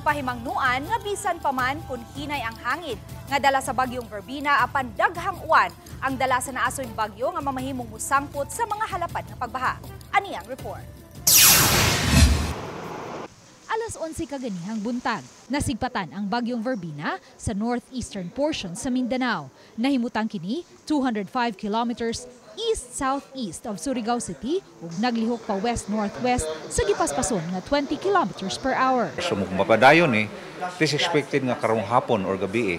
gipahimangnuan nga bisan pa man kun hinay ang hangin nga dala sa bagyong Verbena apan daghang uwan ang dala sa naasoy bagyo nga mamahimong musangpot sa mga halapad nga pagbaha. Ani ang report. Alas 11 kaganihang buntag, nasigpatan ang bagyong Verbena sa northeastern portion sa Mindanao. Nahimutang kini 205 kilometers east-southeast of Surigao City ug naglihok pa west-northwest sa gipaspason nga 20 kilometers per hour. So mapadayon it is expected nga karong hapon or gabi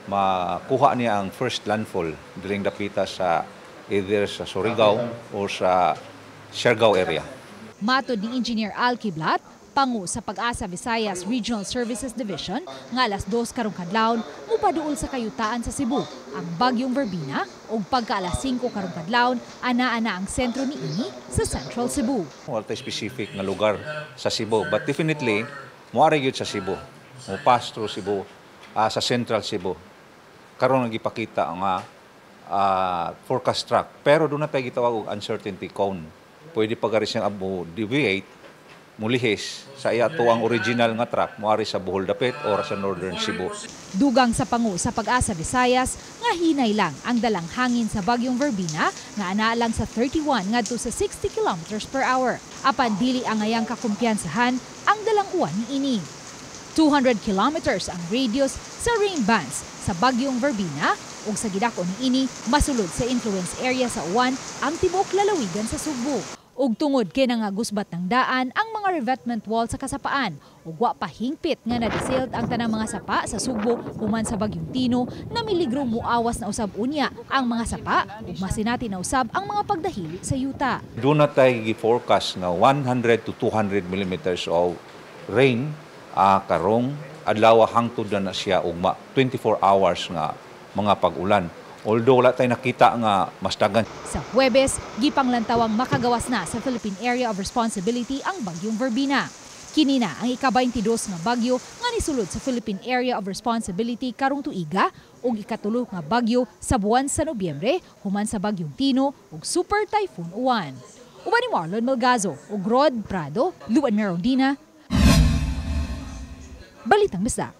makuha niya ang first landfall diring dapita sa either sa Surigao o sa Siargao area. Matod ni Engineer Al Kiblat, pangu sa Pag-asa Visayas Regional Services Division, nga alas 2 karong kadlawon mupaduol sa kayutaan sa Cebu ang bagyong Verbena ug pagka alas 5 karong kadlawon ana ang sentro niini sa Central Cebu. Wala tay specific nga lugar sa Cebu, but definitely moari gyud sa Cebu. Mo pass through Cebu sa Central Cebu. Karon nagipakita nga forecast track, pero doon na tayo gitawag og uncertainty cone. Pwede pagari siyang deviate mulihis sa iya ang original nga track moari sa Bohol Dapit o sa Northern Cebu. Dugang sa pangu sa Pag-asa Visayas nga hinay lang ang dalang hangin sa bagyong Verbena nga anaa lang sa 31 ngadto sa 60 kilometers per hour. Apan dili ang ayang kakumpiyansahan ang dalang uwan niini. 200 kilometers ang radius sa rain bands sa bagyong Verbena ug sa gidakon niini masulod sa influence area sa uwan ang tibuok lalawigan sa Subo. Ug tungod kay nangagusbat ng daan ang mga revetment wall sa kasapaan ug wa pa hingpit nga na-desilt ang tanang mga sapa sa Subo human sa bagyong Tino na miligrong muawas na usab unya ang mga sapa ug masinati na usab ang mga pagdahili sa yuta. Do na tayo gi-forecast na 100 to 200 millimeters of rain karong adlaw hangtod na siya ugma 24 hours nga mga pag-ulan. Although wala tayo nakita nga mas dagan. Sa Huwebes, gipanglantawang makagawas na sa Philippine Area of Responsibility ang bagyong Verbena. Kini na ang ika-22 nga bagyo nga nisulod sa Philippine Area of Responsibility karong tuiga ug ikatulo nga bagyo sa buwan sa Nobyembre human sa bagyong Tino ug Super Typhoon Uwan. Uban ni Marlon Melgazo ug Rod Prado, Luan Merondina. Balitang Bisdak.